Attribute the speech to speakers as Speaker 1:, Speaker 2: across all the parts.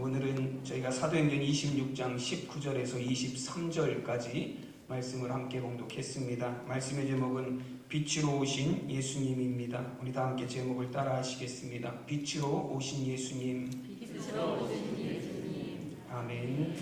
Speaker 1: 오늘은 저희가 사도행전 26장 19절에서 23절까지 말씀을 함께 봉독했습니다. 말씀의 제목은 빛으로 오신 예수님입니다. 우리 다 함께 제목을 따라 하시겠습니다. 빛으로 오신 예수님.
Speaker 2: 빛으로 오신 예수님.
Speaker 1: 아멘.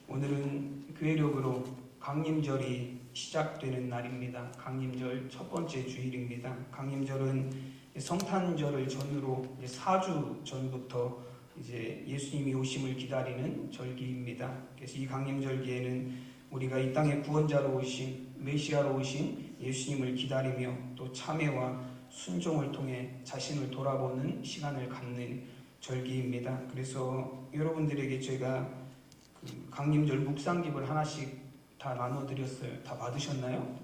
Speaker 1: 오늘은 교회력으로 강림절이 시작되는 날입니다. 강림절 첫 번째 주일입니다. 강림절은 성탄절을 전후로 4주 전부터 이제 예수님이 오심을 기다리는 절기입니다. 그래서 이 강림절기에는 우리가 이 땅에 구원자로 오신 메시아로 오신 예수님을 기다리며 또 참회와 순종을 통해 자신을 돌아보는 시간을 갖는 절기입니다. 그래서 여러분들에게 제가 강림절 묵상집을 하나씩 다 나눠드렸어요. 다 받으셨나요?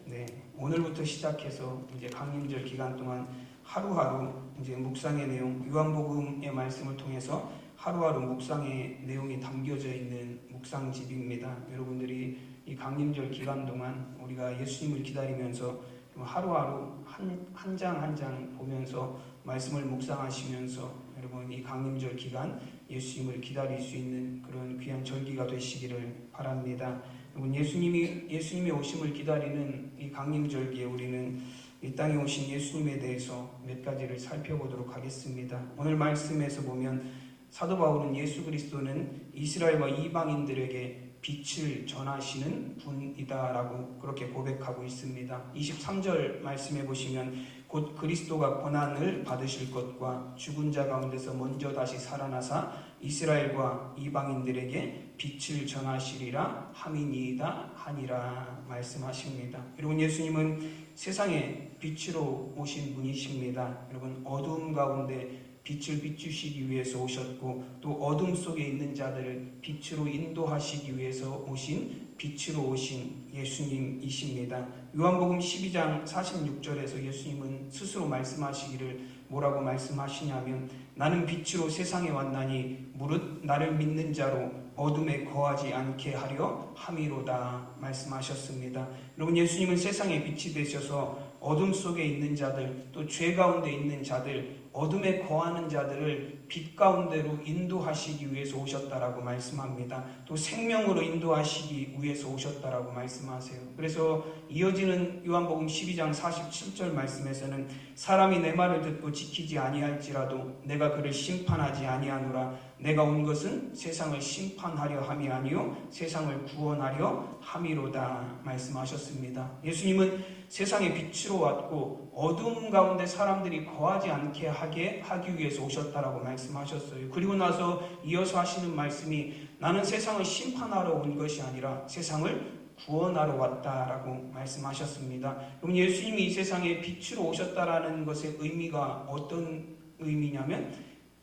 Speaker 1: 네. 오늘부터 시작해서 이제 강림절 기간 동안 하루하루 이제 묵상의 내용, 요한복음의 말씀을 통해서 하루하루 묵상의 내용이 담겨져 있는 묵상집입니다. 여러분들이 이 강림절 기간 동안 우리가 예수님을 기다리면서 하루하루 한 장 한 장 보면서 말씀을 묵상하시면서 여러분 이 강림절 기간 예수님을 기다릴 수 있는 그런 귀한 절기가 되시기를 바랍니다. 여러분 예수님의 오심을 기다리는 이 강림절기에 우리는 이 땅에 오신 예수님에 대해서 몇 가지를 살펴보도록 하겠습니다. 오늘 말씀에서 보면 사도 바울은 예수 그리스도는 이스라엘과 이방인들에게 빛을 전하시는 분이다라고 그렇게 고백하고 있습니다. 23절 말씀해 보시면 곧 그리스도가 고난을 받으실 것과 죽은 자 가운데서 먼저 다시 살아나사 이스라엘과 이방인들에게 빛을 전하시리라 함이니이다 하니라 말씀하십니다. 여러분 예수님은 세상에 빛으로 오신 분이십니다. 여러분 어두움 가운데 빛을 비추시기 위해서 오셨고 또 어둠 속에 있는 자들을 빛으로 인도하시기 위해서 오신 빛으로 오신 예수님이십니다. 요한복음 12장 46절에서 예수님은 스스로 말씀하시기를 뭐라고 말씀하시냐면 나는 빛으로 세상에 왔나니 무릇 나를 믿는 자로 어둠에 거하지 않게 하려 함이로다 말씀하셨습니다. 여러분 예수님은 세상에 빛이 되셔서 어둠 속에 있는 자들 또 죄 가운데 있는 자들 어둠에 거하는 자들을 빛 가운데로 인도하시기 위해서 오셨다라고 말씀합니다. 또 생명으로 인도하시기 위해서 오셨다라고 말씀하세요. 그래서 이어지는 요한복음 12장 47절 말씀에서는 사람이 내 말을 듣고 지키지 아니할지라도 내가 그를 심판하지 아니하노라. 내가 온 것은 세상을 심판하려 함이 아니요 세상을 구원하려 함이로다 말씀하셨습니다. 예수님은 세상에 빛으로 왔고 어둠 가운데 사람들이 거하지 않게 하기 위해서 오셨다라고 말씀하셨어요. 그리고 나서 이어서 하시는 말씀이 나는 세상을 심판하러 온 것이 아니라 세상을 구원하러 왔다라고 말씀하셨습니다. 그럼 예수님이 이 세상에 빛으로 오셨다라는 것의 의미가 어떤 의미냐면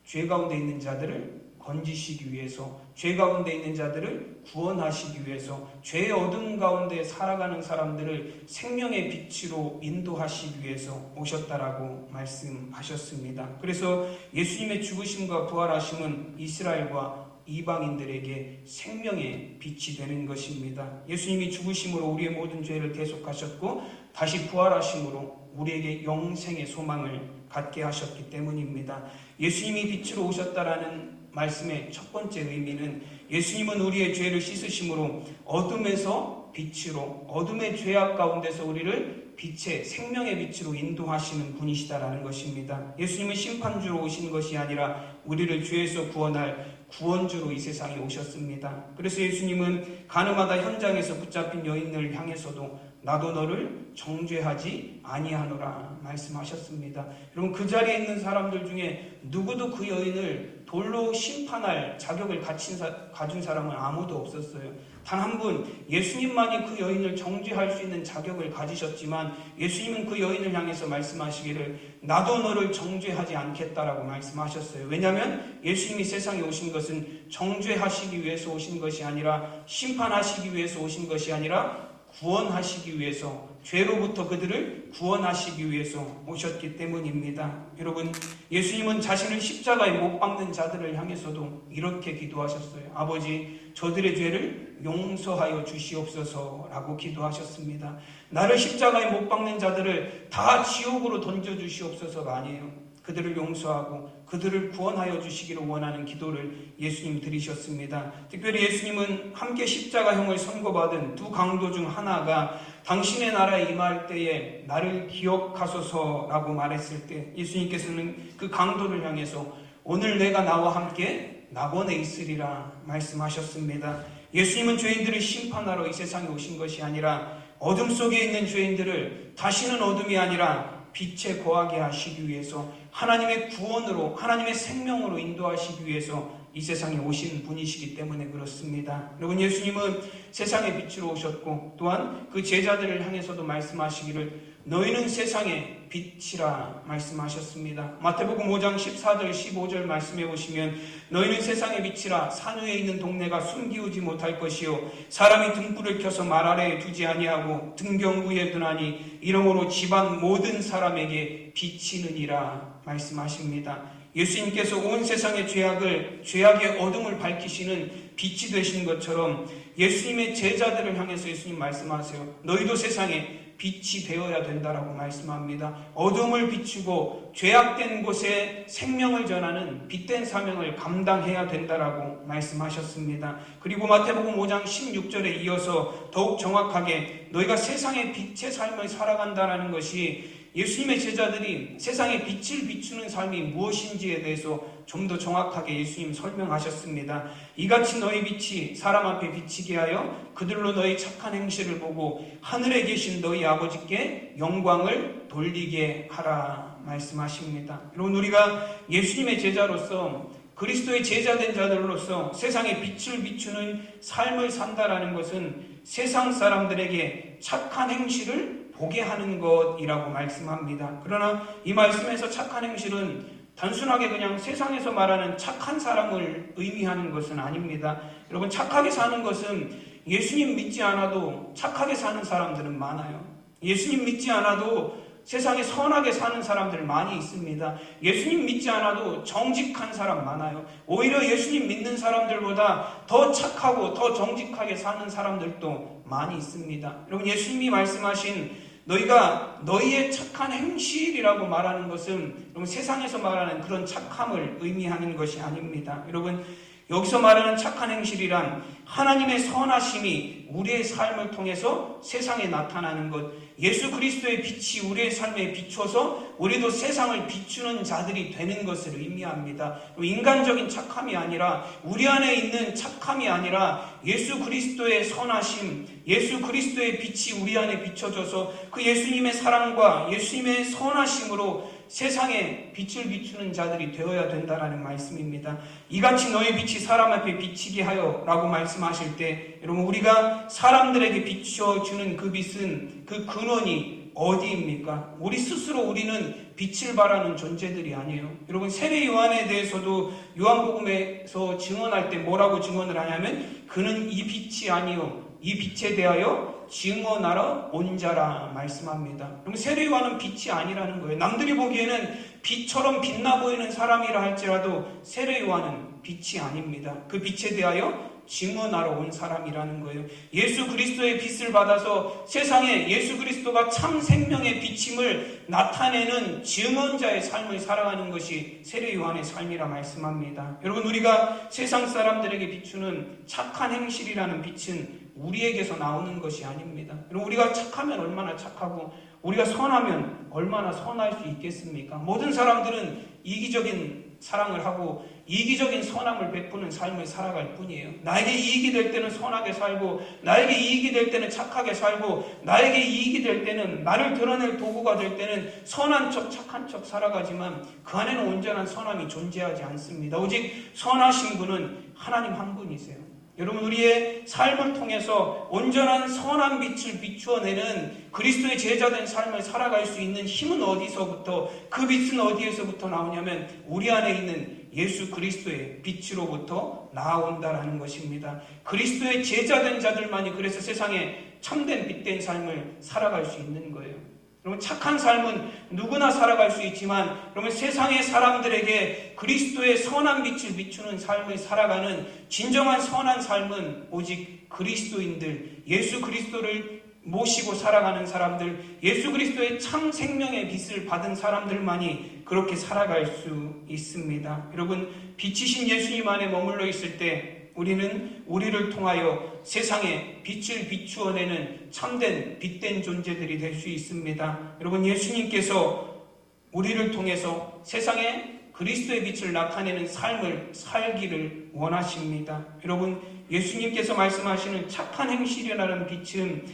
Speaker 1: 죄 가운데 있는 자들을 건지시기 위해서 죄 가운데 있는 자들을 구원하시기 위해서 죄의 어둠 가운데 살아가는 사람들을 생명의 빛으로 인도하시기 위해서 오셨다라고 말씀하셨습니다. 그래서 예수님의 죽으심과 부활하심은 이스라엘과 이방인들에게 생명의 빛이 되는 것입니다. 예수님이 죽으심으로 우리의 모든 죄를 대속하셨고 다시 부활하심으로 우리에게 영생의 소망을 갖게 하셨기 때문입니다. 예수님이 빛으로 오셨다라는 말씀의 첫 번째 의미는 예수님은 우리의 죄를 씻으심으로 어둠에서 빛으로 어둠의 죄악 가운데서 우리를 빛의 생명의 빛으로 인도하시는 분이시다라는 것입니다. 예수님은 심판주로 오신 것이 아니라 우리를 죄에서 구원할 구원주로 이 세상에 오셨습니다. 그래서 예수님은 가늠하다 현장에서 붙잡힌 여인을 향해서도 나도 너를 정죄하지 아니하노라 말씀하셨습니다. 여러분 그 자리에 있는 사람들 중에 누구도 그 여인을 돌로 심판할 자격을 가진 사람은 아무도 없었어요. 단 한 분 예수님만이 그 여인을 정죄할 수 있는 자격을 가지셨지만 예수님은 그 여인을 향해서 말씀하시기를 나도 너를 정죄하지 않겠다라고 말씀하셨어요. 왜냐하면 예수님이 세상에 오신 것은 정죄하시기 위해서 오신 것이 아니라 심판하시기 위해서 오신 것이 아니라 구원하시기 위해서 죄로부터 그들을 구원하시기 위해서 오셨기 때문입니다. 여러분 예수님은 자신을 십자가에 못 박는 자들을 향해서도 이렇게 기도하셨어요. 아버지 저들의 죄를 용서하여 주시옵소서라고 기도하셨습니다. 나를 십자가에 못 박는 자들을 다 지옥으로 던져주시옵소서가 아니에요. 그들을 용서하고 그들을 구원하여 주시기를 원하는 기도를 예수님 드리셨습니다. 특별히 예수님은 함께 십자가형을 선고받은 두 강도 중 하나가 당신의 나라에 임할 때에 나를 기억하소서라고 말했을 때 예수님께서는 그 강도를 향해서 오늘 내가 나와 함께 낙원에 있으리라 말씀하셨습니다. 예수님은 죄인들을 심판하러 이 세상에 오신 것이 아니라 어둠 속에 있는 죄인들을 다시는 어둠이 아니라 빛에 거하게 하시기 위해서 하나님의 구원으로 하나님의 생명으로 인도하시기 위해서 이 세상에 오신 분이시기 때문에 그렇습니다. 여러분, 예수님은 세상의 빛으로 오셨고 또한 그 제자들을 향해서도 말씀하시기를 너희는 세상의 빛이라 말씀하셨습니다. 마태복음 5장 14절 15절 말씀해 보시면 너희는 세상의 빛이라 산 위에 있는 동네가 숨기우지 못할 것이요 사람이 등불을 켜서 말 아래에 두지 아니하고 등경 위에 두나니 이러므로 집안 모든 사람에게 비치느니라 말씀하십니다. 예수님께서 온 세상의 죄악의 어둠을 밝히시는 빛이 되신 것처럼 예수님의 제자들을 향해서 예수님 말씀하세요. 너희도 세상에 빛이 되어야 된다라고 말씀합니다. 어둠을 비추고 죄악된 곳에 생명을 전하는 빛된 사명을 감당해야 된다라고 말씀하셨습니다. 그리고 마태복음 5장 16절에 이어서 더욱 정확하게 너희가 세상의 빛의 삶을 살아간다라는 것이 예수님의 제자들이 세상에 빛을 비추는 삶이 무엇인지에 대해서 좀 더 정확하게 예수님 설명하셨습니다. 이같이 너희 빛이 사람 앞에 비치게 하여 그들로 너희 착한 행실을 보고 하늘에 계신 너희 아버지께 영광을 돌리게 하라 말씀하십니다. 여러분, 우리가 예수님의 제자로서 그리스도의 제자된 자들로서 세상에 빛을 비추는 삶을 산다라는 것은 세상 사람들에게 착한 행실을 보게 하는 것이라고 말씀합니다. 그러나 이 말씀에서 착한 행실은 단순하게 그냥 세상에서 말하는 착한 사람을 의미하는 것은 아닙니다. 여러분, 착하게 사는 것은 예수님 믿지 않아도 착하게 사는 사람들은 많아요. 예수님 믿지 않아도 세상에 선하게 사는 사람들 많이 있습니다. 예수님 믿지 않아도 정직한 사람 많아요. 오히려 예수님 믿는 사람들보다 더 착하고 더 정직하게 사는 사람들도 많이 있습니다. 여러분, 예수님이 말씀하신 너희가 너희의 착한 행실이라고 말하는 것은 여러분 세상에서 말하는 그런 착함을 의미하는 것이 아닙니다. 여러분, 여기서 말하는 착한 행실이란 하나님의 선하심이 우리의 삶을 통해서 세상에 나타나는 것, 예수 그리스도의 빛이 우리의 삶에 비춰서 우리도 세상을 비추는 자들이 되는 것을 의미합니다. 인간적인 착함이 아니라 우리 안에 있는 착함이 아니라 예수 그리스도의 선하심, 예수 그리스도의 빛이 우리 안에 비춰져서 그 예수님의 사랑과 예수님의 선하심으로 세상에 빛을 비추는 자들이 되어야 된다라는 말씀입니다. 이같이 너의 빛이 사람 앞에 비치게 하여 라고 말씀하실 때 여러분, 우리가 사람들에게 비춰주는 그 빛은 그 근원이 어디입니까? 우리 스스로 우리는 빛을 발하는 존재들이 아니에요. 여러분, 세례 요한에 대해서도 요한복음에서 증언할 때 뭐라고 증언을 하냐면 그는 이 빛이 아니요 이 빛에 대하여 증언하러 온 자라 말씀합니다. 그럼 세례 요한은 빛이 아니라는 거예요. 남들이 보기에는 빛처럼 빛나 보이는 사람이라 할지라도 세례 요한은 빛이 아닙니다. 그 빛에 대하여 증언하러 온 사람이라는 거예요. 예수 그리스도의 빛을 받아서 세상에 예수 그리스도가 참 생명의 비침을 나타내는 증언자의 삶을 살아가는 것이 세례 요한의 삶이라 말씀합니다. 여러분, 우리가 세상 사람들에게 비추는 착한 행실이라는 빛은 우리에게서 나오는 것이 아닙니다. 여러분, 우리가 착하면 얼마나 착하고 우리가 선하면 얼마나 선할 수 있겠습니까? 모든 사람들은 이기적인 사랑을 하고 이기적인 선함을 베푸는 삶을 살아갈 뿐이에요. 나에게 이익이 될 때는 선하게 살고 나에게 이익이 될 때는 착하게 살고 나에게 이익이 될 때는 나를 드러낼 도구가 될 때는 선한 척 착한 척 살아가지만 그 안에는 온전한 선함이 존재하지 않습니다. 오직 선하신 분은 하나님 한 분이세요. 여러분, 우리의 삶을 통해서 온전한 선한 빛을 비추어내는 그리스도의 제자된 삶을 살아갈 수 있는 힘은 어디서부터, 그 빛은 어디에서부터 나오냐면 우리 안에 있는 예수 그리스도의 빛으로부터 나온다라는 것입니다. 그리스도의 제자된 자들만이 그래서 세상에 참된 빛된 삶을 살아갈 수 있는 거예요. 여러분, 착한 삶은 누구나 살아갈 수 있지만 여러분, 세상의 사람들에게 그리스도의 선한 빛을 비추는 삶을 살아가는 진정한 선한 삶은 오직 그리스도인들, 예수 그리스도를 모시고 살아가는 사람들, 예수 그리스도의 참 생명의 빛을 받은 사람들만이 그렇게 살아갈 수 있습니다. 여러분, 빛이신 예수님 안에 머물러 있을 때 우리는 우리를 통하여 세상에 빛을 비추어내는 참된 빛된 존재들이 될 수 있습니다. 여러분, 예수님께서 우리를 통해서 세상에 그리스도의 빛을 나타내는 삶을 살기를 원하십니다. 여러분, 예수님께서 말씀하시는 착한 행실이라는 빛은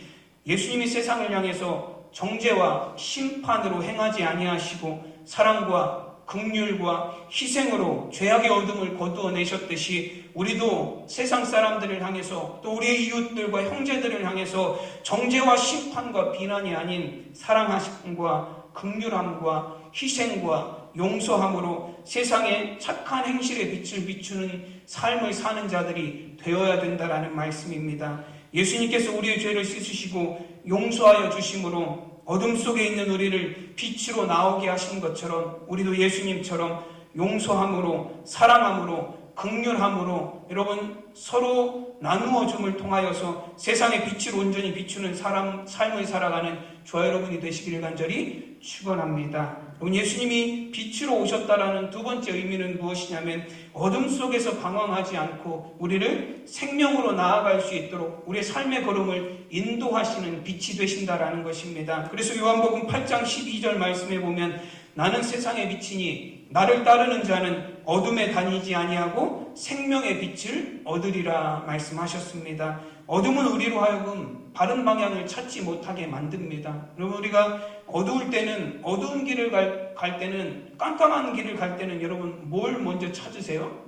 Speaker 1: 예수님이 세상을 향해서 정죄와 심판으로 행하지 아니하시고 사랑과 긍휼과 희생으로 죄악의 어둠을 거두어내셨듯이 우리도 세상 사람들을 향해서 또 우리의 이웃들과 형제들을 향해서 정죄와 심판과 비난이 아닌 사랑하심과 긍휼함과 희생과 용서함으로 세상에 착한 행실의 빛을 비추는 삶을 사는 자들이 되어야 된다라는 말씀입니다. 예수님께서 우리의 죄를 씻으시고 용서하여 주심으로 어둠 속에 있는 우리를 빛으로 나오게 하신 것처럼 우리도 예수님처럼 용서함으로 사랑함으로 긍휼함으로 여러분 서로 나누어 줌을 통하여서 세상의 빛을 온전히 비추는 삶을 살아가는 저와 여러분이 되시기를 간절히 축원합니다. 예수님이 빛으로 오셨다라는 두 번째 의미는 무엇이냐면 어둠 속에서 방황하지 않고 우리를 생명으로 나아갈 수 있도록 우리의 삶의 걸음을 인도하시는 빛이 되신다라는 것입니다. 그래서 요한복음 8장 12절 말씀에 보면 나는 세상의 빛이니 나를 따르는 자는 어둠에 다니지 아니하고 생명의 빛을 얻으리라 말씀하셨습니다. 어둠은 우리로 하여금 바른 방향을 찾지 못하게 만듭니다. 여러분, 우리가 어두울 때는 어두운 길을 갈 때는 깜깜한 길을 갈 때는 여러분 뭘 먼저 찾으세요?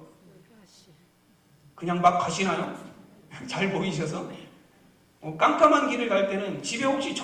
Speaker 1: 그냥 막 가시나요? 잘 보이셔서? 깜깜한 길을 갈 때는 집에 혹시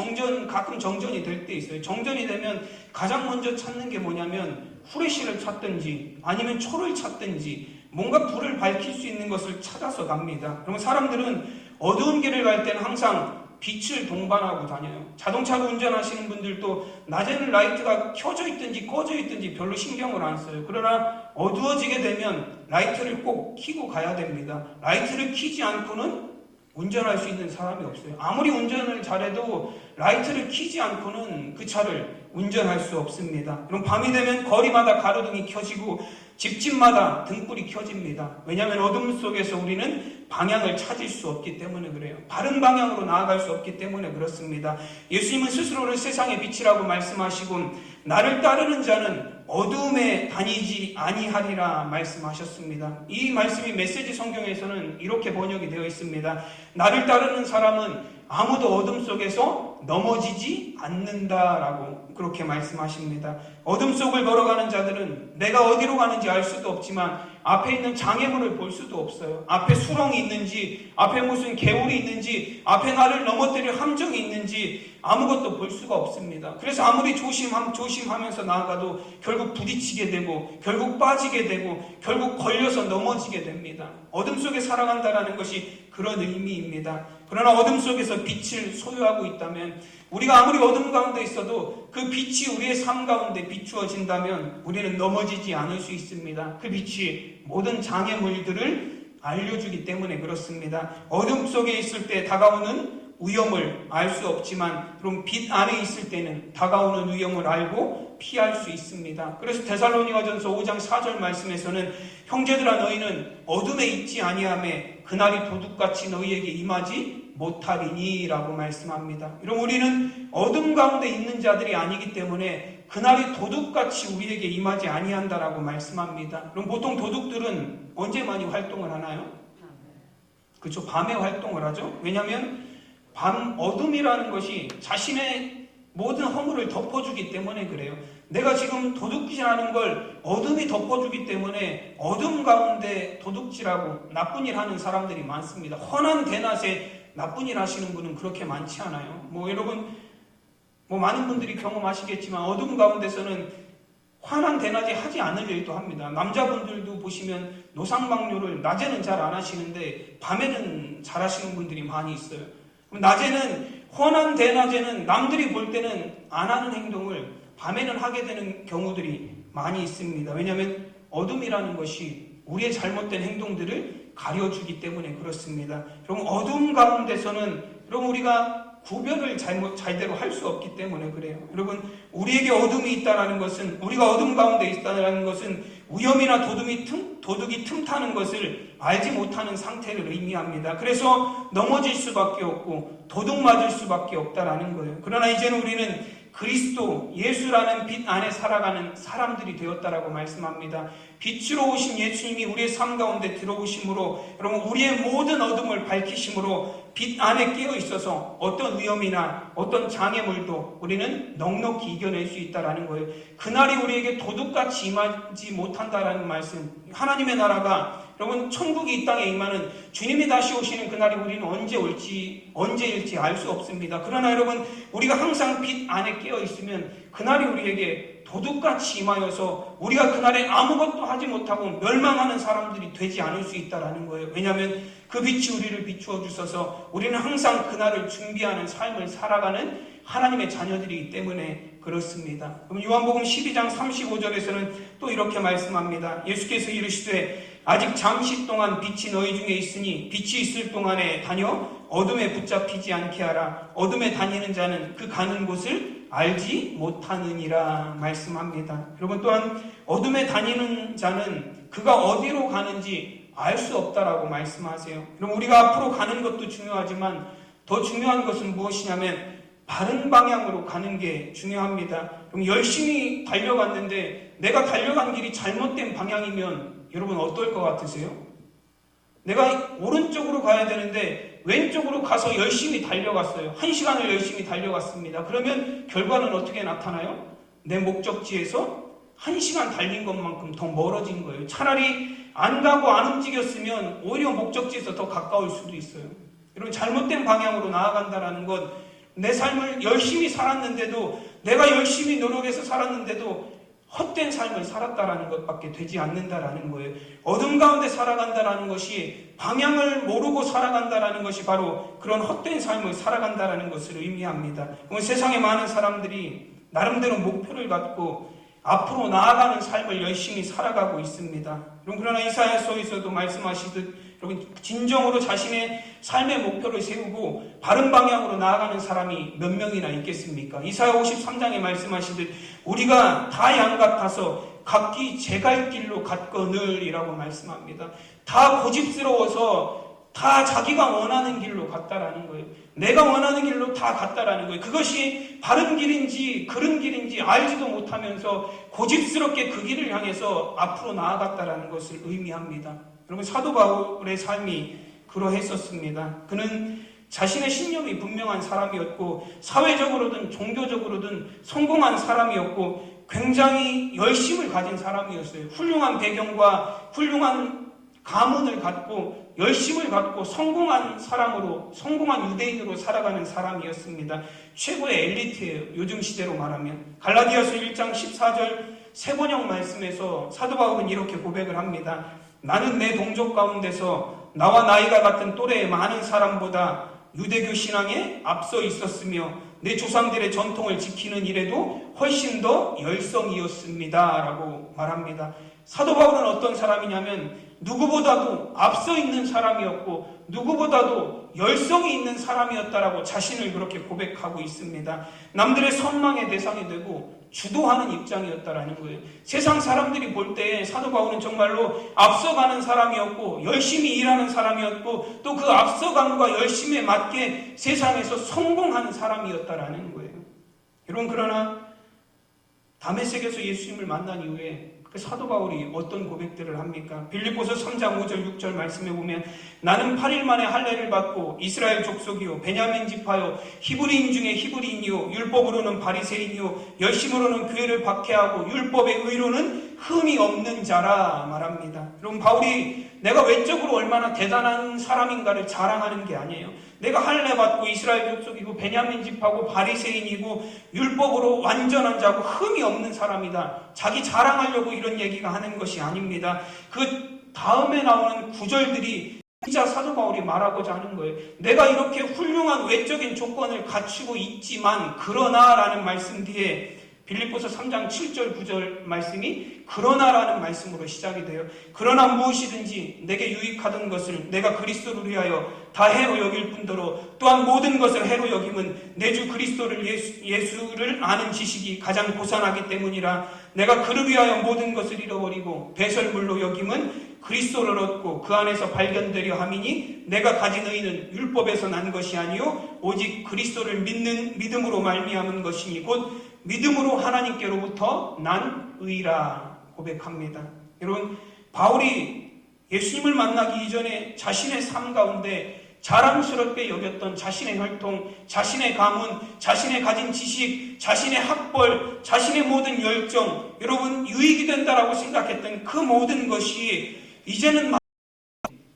Speaker 1: 가끔 정전이 될 때 있어요. 정전이 되면 가장 먼저 찾는 게 뭐냐면 후레쉬를 찾든지 아니면 초를 찾든지 뭔가 불을 밝힐 수 있는 것을 찾아서 갑니다. 그러면 사람들은 어두운 길을 갈 때는 항상 빛을 동반하고 다녀요. 자동차를 운전하시는 분들도 낮에는 라이트가 켜져 있든지 꺼져 있든지 별로 신경을 안 써요. 그러나 어두워지게 되면 라이트를 꼭 켜고 가야 됩니다. 라이트를 켜지 않고는 운전할 수 있는 사람이 없어요. 아무리 운전을 잘해도 라이트를 켜지 않고는 그 차를 운전할 수 없습니다. 그럼 밤이 되면 거리마다 가로등이 켜지고 집집마다 등불이 켜집니다. 왜냐하면 어둠 속에서 우리는 방향을 찾을 수 없기 때문에 그래요. 바른 방향으로 나아갈 수 없기 때문에 그렇습니다. 예수님은 스스로를 세상의 빛이라고 말씀하시고 나를 따르는 자는 어둠에 다니지 아니하리라 말씀하셨습니다. 이 말씀이 메시지 성경에서는 이렇게 번역이 되어 있습니다. 나를 따르는 사람은 아무도 어둠 속에서 넘어지지 않는다라고 그렇게 말씀하십니다. 어둠 속을 걸어가는 자들은 내가 어디로 가는지 알 수도 없지만 앞에 있는 장애물을 볼 수도 없어요. 앞에 수렁이 있는지 앞에 무슨 개울이 있는지 앞에 나를 넘어뜨릴 함정이 있는지 아무것도 볼 수가 없습니다. 그래서 아무리 조심하면서 나아가도 결국 부딪히게 되고 결국 빠지게 되고 결국 걸려서 넘어지게 됩니다. 어둠 속에 살아간다는 것이 그런 의미입니다. 그러나 어둠 속에서 빛을 소유하고 있다면 우리가 아무리 어둠 가운데 있어도 그 빛이 우리의 삶 가운데 비추어진다면 우리는 넘어지지 않을 수 있습니다. 그 빛이 모든 장애물들을 알려주기 때문에 그렇습니다. 어둠 속에 있을 때 다가오는 위험을 알 수 없지만 그럼 빛 안에 있을 때는 다가오는 위험을 알고 피할 수 있습니다. 그래서 데살로니가전서 5장 4절 말씀에서는 형제들아 너희는 어둠에 있지 아니하매 그날이 도둑같이 너희에게 임하지 못하리니 라고 말씀합니다. 그럼 우리는 어둠 가운데 있는 자들이 아니기 때문에 그날이 도둑같이 우리에게 임하지 아니한다라고 말씀합니다. 그럼 보통 도둑들은 언제 많이 활동을 하나요? 그렇죠. 밤에 활동을 하죠. 왜냐하면 밤 어둠이라는 것이 자신의 모든 허물을 덮어주기 때문에 그래요. 내가 지금 도둑질하는 걸 어둠이 덮어주기 때문에 어둠 가운데 도둑질하고 나쁜 일 하는 사람들이 많습니다. 헌한 대낮에 나쁜 일 하시는 분은 그렇게 많지 않아요. 여러분 많은 분들이 경험하시겠지만 어둠 가운데서는 환한 대낮에 하지 않을 일도 합니다. 남자분들도 보시면 노상방뇨를 낮에는 잘 안 하시는데 밤에는 잘 하시는 분들이 많이 있어요. 낮에는 환한 대낮에는 남들이 볼 때는 안 하는 행동을 밤에는 하게 되는 경우들이 많이 있습니다. 왜냐하면 어둠이라는 것이 우리의 잘못된 행동들을 가려주기 때문에 그렇습니다. 그럼 어둠 가운데서는 그럼 우리가 구별을 잘대로 할 수 없기 때문에 그래요. 여러분, 우리에게 어둠이 있다는 것은, 우리가 어둠 가운데 있다는 것은 위험이나 도둑이 틈타는 것을 알지 못하는 상태를 의미합니다. 그래서 넘어질 수밖에 없고 도둑 맞을 수밖에 없다라는 거예요. 그러나 이제는 우리는 그리스도 예수라는 빛 안에 살아가는 사람들이 되었다라고 말씀합니다. 빛으로 오신 예수님이 우리의 삶 가운데 들어오심으로, 여러분, 우리의 모든 어둠을 밝히심으로 빛 안에 깨어 있어서 어떤 위험이나 어떤 장애물도 우리는 넉넉히 이겨낼 수 있다라는 거예요. 그날이 우리에게 도둑같이 임하지 못한다라는 말씀. 하나님의 나라가, 여러분, 천국이 이 땅에 임하는, 주님이 다시 오시는 그날이 우리는 언제일지 알 수 없습니다. 그러나 여러분, 우리가 항상 빛 안에 깨어 있으면 그날이 우리에게 도둑같이 임하여서 우리가 그날에 아무것도 하지 못하고 멸망하는 사람들이 되지 않을 수 있다라는 거예요. 왜냐하면 그 빛이 우리를 비추어 주셔서 우리는 항상 그날을 준비하는 삶을 살아가는 하나님의 자녀들이기 때문에 그렇습니다. 그럼 요한복음 12장 35절에서는 또 이렇게 말씀합니다. 예수께서 이르시되 아직 잠시 동안 빛이 너희 중에 있으니 빛이 있을 동안에 다녀 어둠에 붙잡히지 않게 하라. 어둠에 다니는 자는 그 가는 곳을 알지 못하느니라 말씀합니다. 여러분, 또한 어둠에 다니는 자는 그가 어디로 가는지 알 수 없다라고 말씀하세요. 그럼 우리가 앞으로 가는 것도 중요하지만 더 중요한 것은 무엇이냐면 바른 방향으로 가는 게 중요합니다. 그럼 열심히 달려갔는데 내가 달려간 길이 잘못된 방향이면 여러분 어떨 것 같으세요? 내가 오른쪽으로 가야 되는데 왼쪽으로 가서 열심히 달려갔어요. 1시간을 열심히 달려갔습니다. 그러면 결과는 어떻게 나타나요? 내 목적지에서 1시간 달린 것만큼 더 멀어진 거예요. 차라리 안 가고 안 움직였으면 오히려 목적지에서 더 가까울 수도 있어요. 여러분, 잘못된 방향으로 나아간다는 것, 내 삶을 열심히 살았는데도, 내가 열심히 노력해서 살았는데도 헛된 삶을 살았다라는 것밖에 되지 않는다라는 거예요. 어둠 가운데 살아간다라는 것이, 방향을 모르고 살아간다라는 것이 바로 그런 헛된 삶을 살아간다라는 것을 의미합니다. 세상에 많은 사람들이 나름대로 목표를 갖고 앞으로 나아가는 삶을 열심히 살아가고 있습니다. 그러나 이사야서에서도 말씀하시듯 여러분, 진정으로 자신의 삶의 목표를 세우고 바른 방향으로 나아가는 사람이 몇 명이나 있겠습니까? 이사야 53장에 말씀하시듯 우리가 다 양 같아서 각기 제 갈 길로 갔거늘이라고 말씀합니다. 다 고집스러워서 다 자기가 원하는 길로 갔다라는 거예요. 내가 원하는 길로 다 갔다라는 거예요. 그것이 바른 길인지 그른 길인지 알지도 못하면서 고집스럽게 그 길을 향해서 앞으로 나아갔다라는 것을 의미합니다. 여러분, 사도 바울의 삶이 그러했었습니다. 그는 자신의 신념이 분명한 사람이었고 사회적으로든 종교적으로든 성공한 사람이었고 굉장히 열심을 가진 사람이었어요. 훌륭한 배경과 훌륭한 가문을 갖고 열심을 갖고 성공한 사람으로, 성공한 유대인으로 살아가는 사람이었습니다. 최고의 엘리트예요. 요즘 시대로 말하면. 갈라디아서 1장 14절 세번역 말씀에서 사도 바울은 이렇게 고백을 합니다. 나는 내 동족 가운데서 나와 나이가 같은 또래의 많은 사람보다 유대교 신앙에 앞서 있었으며 내 조상들의 전통을 지키는 일에도 훨씬 더 열성이었습니다. 라고 말합니다. 사도 바울은 어떤 사람이냐면 누구보다도 앞서 있는 사람이었고 누구보다도 열성이 있는 사람이었다라고 자신을 그렇게 고백하고 있습니다. 남들의 선망의 대상이 되고 주도하는 입장이었다라는 거예요. 세상 사람들이 볼 때 사도 바울은 정말로 앞서가는 사람이었고 열심히 일하는 사람이었고 또 그 앞서감과 열심에 맞게 세상에서 성공하는 사람이었다라는 거예요. 여러분, 그러나 다메섹에서 예수님을 만난 이후에 그 사도 바울이 어떤 고백들을 합니까? 빌립보서 3장 5절 6절 말씀해 보면 나는 8일 만에 할례를 받고 이스라엘 족속이요 베냐민 지파요 히브리인 중에 히브리인이요 율법으로는 바리새인이요 열심으로는 교회를 박해하고 율법의 의로는 흠이 없는 자라 말합니다. 여러분, 바울이 내가 외적으로 얼마나 대단한 사람인가를 자랑하는 게 아니에요. 내가 할례 받고 이스라엘 족속이고 베냐민 지파고 바리새인이고 율법으로 완전한 자고 흠이 없는 사람이다. 자기 자랑하려고 이런 얘기가 하는 것이 아닙니다. 그 다음에 나오는 구절들이 진짜 사도 바울이 말하고자 하는 거예요. 내가 이렇게 훌륭한 외적인 조건을 갖추고 있지만 그러나 라는 말씀 뒤에 빌립보서 3장 7절 9절 말씀이 그러나라는 말씀으로 시작이 돼요. 그러나 무엇이든지 내게 유익하던 것을 내가 그리스도를 위하여 다 해로 여길 뿐더러 또한 모든 것을 해로 여김은 내 주 그리스도를 예수를 아는 지식이 가장 고산하기 때문이라. 내가 그를 위하여 모든 것을 잃어버리고 배설물로 여김은 그리스도를 얻고 그 안에서 발견되려 함이니 내가 가진 의는 율법에서 난 것이 아니요 오직 그리스도를 믿는 믿음으로 말미암은 것이니 곧 믿음으로 하나님께로부터 난 의라 고백합니다. 여러분, 바울이 예수님을 만나기 이전에 자신의 삶 가운데 자랑스럽게 여겼던 자신의 혈통, 자신의 가문, 자신의 가진 지식, 자신의 학벌, 자신의 모든 열정, 여러분 유익이 된다라고 생각했던 그 모든 것이 이제는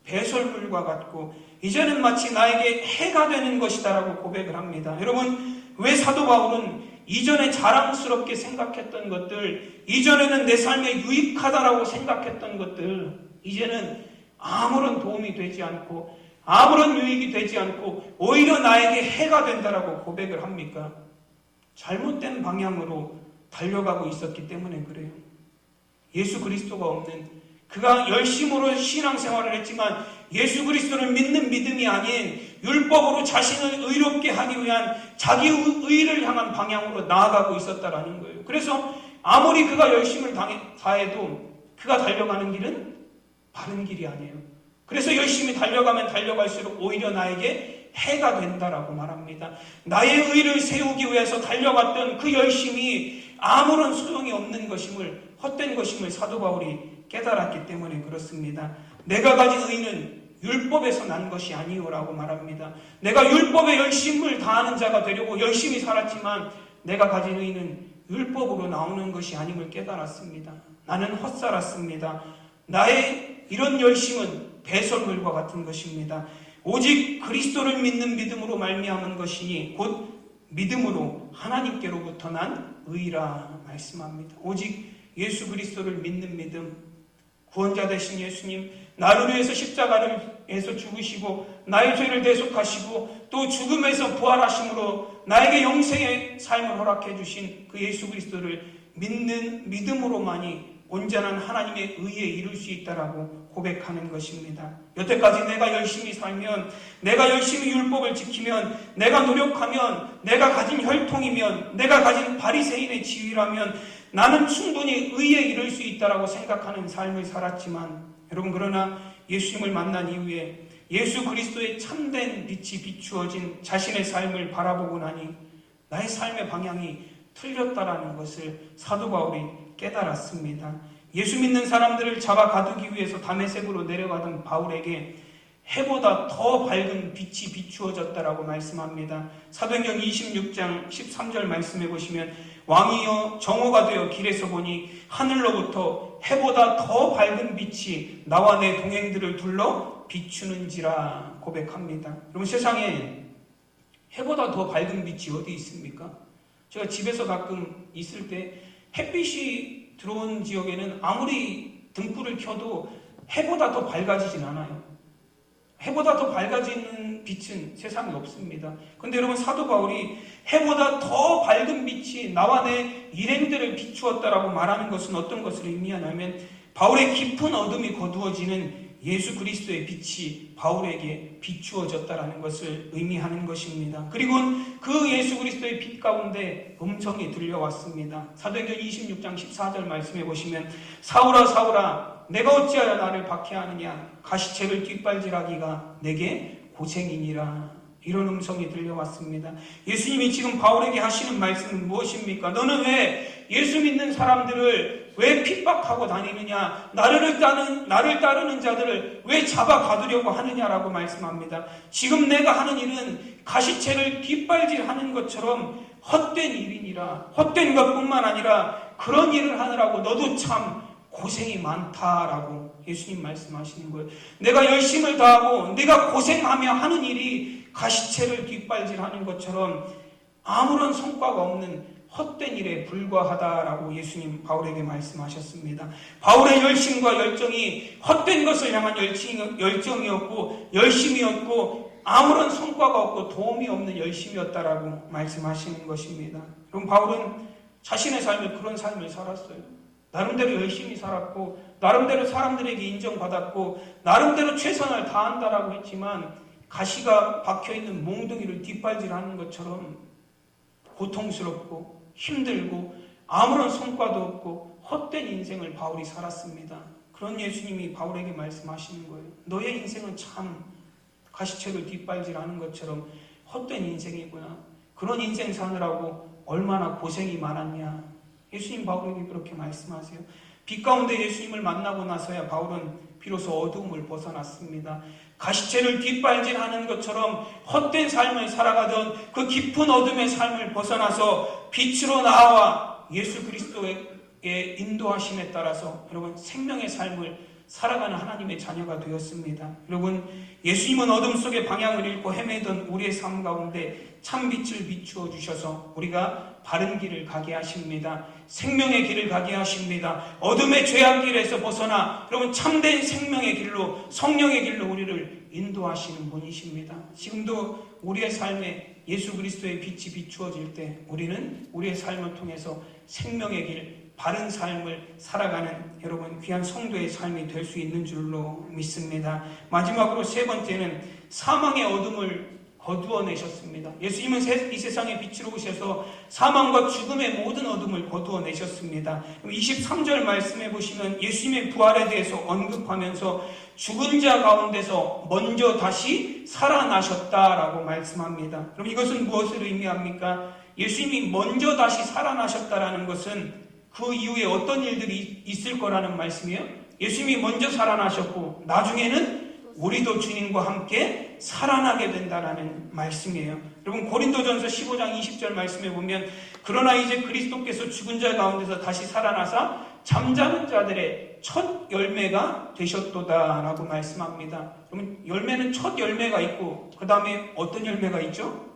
Speaker 1: 배설물과 같고 이제는 마치 나에게 해가 되는 것이다라고 고백을 합니다. 여러분, 왜 사도 바울은 이전에 자랑스럽게 생각했던 것들, 이전에는 내 삶에 유익하다라고 생각했던 것들, 이제는 아무런 도움이 되지 않고 아무런 유익이 되지 않고 오히려 나에게 해가 된다라고 고백을 합니까? 잘못된 방향으로 달려가고 있었기 때문에 그래요. 예수 그리스도가 없는, 그가 열심으로 신앙생활을 했지만 예수 그리스도를 믿는 믿음이 아닌 율법으로 자신을 의롭게 하기 위한 자기 의를 향한 방향으로 나아가고 있었다라는 거예요. 그래서 아무리 그가 열심을 다해도 그가 달려가는 길은 바른 길이 아니에요. 그래서 열심히 달려가면 달려갈수록 오히려 나에게 해가 된다라고 말합니다. 나의 의를 세우기 위해서 달려갔던 그 열심이 아무런 소용이 없는 것임을, 헛된 것임을 사도 바울이 깨달았기 때문에 그렇습니다. 내가 가진 의는 율법에서 난 것이 아니오라고 말합니다. 내가 율법에 열심을 다하는 자가 되려고 열심히 살았지만 내가 가진 의는 율법으로 나오는 것이 아님을 깨달았습니다. 나는 헛살았습니다. 나의 이런 열심은 배설물과 같은 것입니다. 오직 그리스도를 믿는 믿음으로 말미암은 것이니 곧 믿음으로 하나님께로부터 난 의라 말씀합니다. 오직 예수 그리스도를 믿는 믿음, 구원자 되신 예수님, 나를 위해서 십자가에서 죽으시고 나의 죄를 대속하시고 또 죽음에서 부활하심으로 나에게 영생의 삶을 허락해 주신 그 예수 그리스도를 믿는 믿음으로만이 온전한 하나님의 의에 이룰 수 있다라고 고백하는 것입니다. 여태까지 내가 열심히 살면, 내가 열심히 율법을 지키면, 내가 노력하면, 내가 가진 혈통이면, 내가 가진 바리새인의 지위라면 나는 충분히 의에 이룰 수 있다라고 생각하는 삶을 살았지만, 여러분, 그러나 예수님을 만난 이후에 예수 그리스도의 참된 빛이 비추어진 자신의 삶을 바라보고 나니 나의 삶의 방향이 틀렸다라는 것을 사도 바울이 깨달았습니다. 예수 믿는 사람들을 잡아 가두기 위해서 다메섹으로 내려가던 바울에게 해보다 더 밝은 빛이 비추어졌다라고 말씀합니다. 사도행전 26장 13절 말씀해 보시면 왕이여 정오가 되어 길에서 보니 하늘로부터 해보다 더 밝은 빛이 나와 내 동행들을 둘러 비추는지라 고백합니다. 여러분, 세상에 해보다 더 밝은 빛이 어디 있습니까? 제가 집에서 가끔 있을 때 햇빛이 들어온 지역에는 아무리 등불을 켜도 해보다 더 밝아지진 않아요. 해보다 더 밝아지는 빛은 세상에 없습니다. 그런데 여러분, 사도 바울이 해보다 더 밝은 빛이 나와 내 일행들을 비추었다라고 말하는 것은 어떤 것을 의미하냐면 바울의 깊은 어둠이 거두어지는 예수 그리스도의 빛이 바울에게 비추어졌다라는 것을 의미하는 것입니다. 그리고 그 예수 그리스도의 빛 가운데 음성이 들려왔습니다. 사도행전 26장 14절 말씀해 보시면 사울아 사울아 내가 어찌하여 나를 박해하느냐 가시책을 뒷발질하기가 내게 고생이니라. 이런 음성이 들려왔습니다. 예수님이 지금 바울에게 하시는 말씀은 무엇입니까? 너는 왜 예수 믿는 사람들을 왜 핍박하고 다니느냐? 나를 따르는 자들을 왜 잡아 가두려고 하느냐라고 말씀합니다. 지금 내가 하는 일은 가시책을 뒷발질하는 것처럼 헛된 일이니라. 헛된 것뿐만 아니라 그런 일을 하느라고 너도 참 고생이 많다라고 예수님 말씀하시는 거예요. 내가 열심을 다하고 내가 고생하며 하는 일이 가시책을 뒷발질하는 것처럼 아무런 성과가 없는 헛된 일에 불과하다라고 예수님 바울에게 말씀하셨습니다. 바울의 열심과 열정이 헛된 것을 향한 열정이었고 열심이었고 아무런 성과가 없고 도움이 없는 열심이었다라고 말씀하시는 것입니다. 그럼 바울은 자신의 삶을 그런 삶을 살았어요. 나름대로 열심히 살았고 나름대로 사람들에게 인정받았고 나름대로 최선을 다한다라고 했지만 가시가 박혀있는 몽둥이를 뒷발질하는 것처럼 고통스럽고 힘들고 아무런 성과도 없고 헛된 인생을 바울이 살았습니다. 그런 예수님이 바울에게 말씀하시는 거예요. 너의 인생은 참 가시채를 뒷발질하는 것처럼 헛된 인생이구나. 그런 인생 사느라고 얼마나 고생이 많았냐. 예수님 바울에게 그렇게 말씀하세요. 빛 가운데 예수님을 만나고 나서야 바울은 비로소 어두움을 벗어났습니다. 가시채를 뒷발질하는 것처럼 헛된 삶을 살아가던 그 깊은 어둠의 삶을 벗어나서 빛으로 나와 예수 그리스도의 인도하심에 따라서 여러분 생명의 삶을 살아가는 하나님의 자녀가 되었습니다. 여러분 예수님은 어둠 속에 방향을 잃고 헤매던 우리의 삶 가운데 참 빛을 비추어 주셔서 우리가 바른 길을 가게 하십니다. 생명의 길을 가게 하십니다. 어둠의 죄악 길에서 벗어나 여러분 참된 생명의 길로 성령의 길로 우리를 인도하시는 분이십니다. 지금도 우리의 삶에 예수 그리스도의 빛이 비추어질 때 우리는 우리의 삶을 통해서 생명의 길 바른 삶을 살아가는 여러분 귀한 성도의 삶이 될 수 있는 줄로 믿습니다. 마지막으로 세 번째는 사망의 어둠을 거두어내셨습니다. 예수님은 이 세상에 빛으로 오셔서 사망과 죽음의 모든 어둠을 거두어내셨습니다. 23절 말씀해 보시면 예수님의 부활에 대해서 언급하면서 죽은 자 가운데서 먼저 다시 살아나셨다라고 말씀합니다. 그럼 이것은 무엇을 의미합니까? 예수님이 먼저 다시 살아나셨다라는 것은 그 이후에 어떤 일들이 있을 거라는 말씀이에요. 예수님이 먼저 살아나셨고 나중에는 우리도 주님과 함께 살아나게 된다라는 말씀이에요. 여러분 고린도전서 15장 20절 말씀에 보면 그러나 이제 그리스도께서 죽은 자 가운데서 다시 살아나사 잠자는 자들의 첫 열매가 되셨도다라고 말씀합니다. 그러면 열매는 첫 열매가 있고 그 다음에 어떤 열매가 있죠?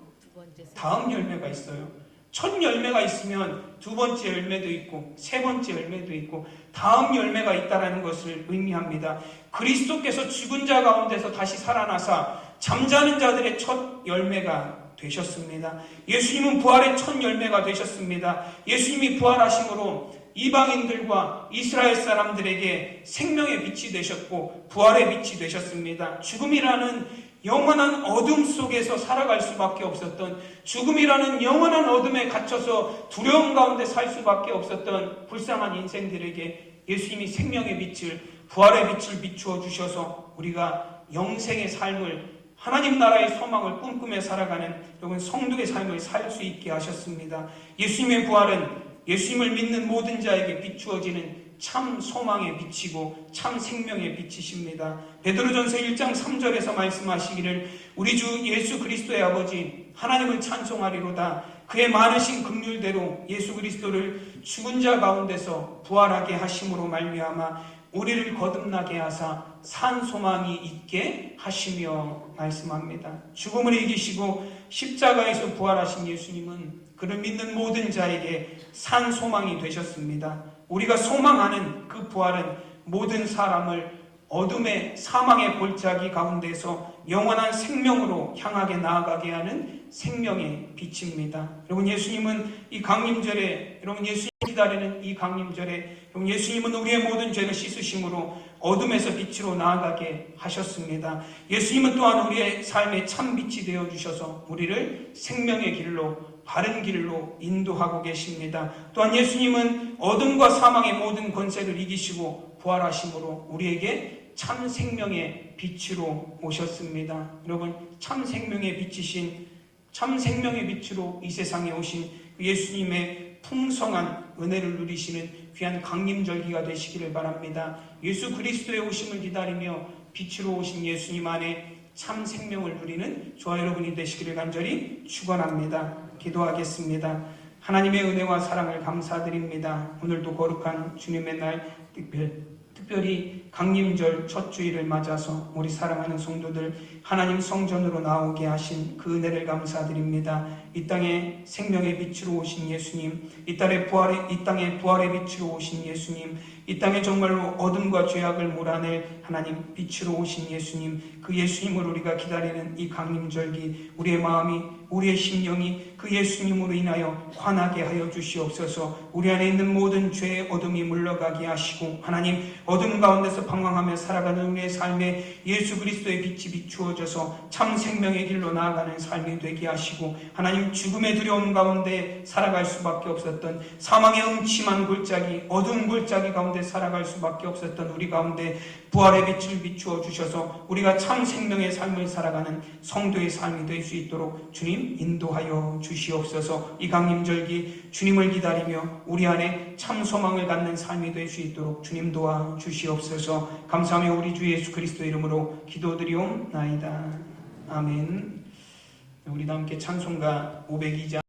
Speaker 1: 다음 열매가 있어요. 첫 열매가 있으면 두 번째 열매도 있고 세 번째 열매도 있고 다음 열매가 있다는 것을 의미합니다. 그리스도께서 죽은 자 가운데서 다시 살아나사 잠자는 자들의 첫 열매가 되셨습니다. 예수님은 부활의 첫 열매가 되셨습니다. 예수님이 부활하심으로 이방인들과 이스라엘 사람들에게 생명의 빛이 되셨고 부활의 빛이 되셨습니다. 죽음이라는 영원한 어둠 속에서 살아갈 수밖에 없었던 죽음이라는 영원한 어둠에 갇혀서 두려움 가운데 살 수밖에 없었던 불쌍한 인생들에게 예수님이 생명의 빛을 부활의 빛을 비추어 주셔서 우리가 영생의 삶을 하나님 나라의 소망을 꿈꾸며 살아가는 여러분 성도의 삶을 살 수 있게 하셨습니다. 예수님의 부활은 예수님을 믿는 모든 자에게 비추어지는 참 소망의 빛이고 참 생명의 빛이십니다. 베드로전서 1장 3절에서 말씀하시기를 우리 주 예수 그리스도의 아버지 하나님을 찬송하리로다. 그의 많으신 긍휼대로 예수 그리스도를 죽은 자 가운데서 부활하게 하심으로 말미암아 우리를 거듭나게 하사 산 소망이 있게 하시며 말씀합니다. 죽음을 이기시고 십자가에서 부활하신 예수님은 그를 믿는 모든 자에게 산 소망이 되셨습니다. 우리가 소망하는 그 부활은 모든 사람을 어둠의 사망의 골짜기 가운데서 영원한 생명으로 향하게 나아가게 하는 생명의 빛입니다. 여러분 예수님은 이 강림절에 여러분 예수님 기다리는 이 강림절에 여러분 예수님은 우리의 모든 죄를 씻으심으로 어둠에서 빛으로 나아가게 하셨습니다. 예수님은 또한 우리의 삶의 참 빛이 되어 주셔서 우리를 생명의 길로 바른 길로 인도하고 계십니다. 또한 예수님은 어둠과 사망의 모든 권세를 이기시고 부활하심으로 우리에게 참 생명의 빛으로 오셨습니다. 여러분 참 생명의 빛이신 참 생명의 빛으로 이 세상에 오신 예수님의 풍성한 은혜를 누리시는 귀한 강림절기가 되시기를 바랍니다. 예수 그리스도의 오심을 기다리며 빛으로 오신 예수님 안에 참 생명을 누리는 저와 여러분이 되시기를 간절히 축원합니다. 기도하겠습니다. 하나님의 은혜와 사랑을 감사드립니다. 오늘도 거룩한 주님의 날 특별히 강림절 첫 주일을 맞아서 우리 사랑하는 성도들 하나님 성전으로 나오게 하신 그 은혜를 감사드립니다. 이 땅에 생명의 빛으로 오신 예수님, 이 땅에 부활의 빛으로 오신 예수님, 이 땅에 정말로 어둠과 죄악을 몰아낼 하나님 빛으로 오신 예수님, 그 예수님을 우리가 기다리는 이 강림절기, 우리의 마음이, 우리의 심령이 그 예수님으로 인하여 환하게 하여 주시옵소서. 우리 안에 있는 모든 죄의 어둠이 물러가게 하시고, 하나님 어둠 가운데서 방황하며 살아가는 우리의 삶에 예수 그리스도의 빛이 비추어져서 참 생명의 길로 나아가는 삶이 되게 하시고, 하나님 죽음의 두려움 가운데 살아갈 수밖에 없었던, 사망의 음침한 골짜기, 어두운 골짜기 가운데 살아갈 수밖에 없었던 우리 가운데 부활의 빛을 비추어 주셔서 우리가 참 생명의 삶을 살아가는 성도의 삶이 될 수 있도록 주님 인도하여 주시옵소서. 이 강림절기 주님을 기다리며 우리 안에 참 소망을 갖는 삶이 될 수 있도록 주님 도와 주시옵소서. 감사하며 우리 주 예수 그리스도 이름으로 기도드리옵나이다. 아멘. 우리 다 함께 찬송가 502장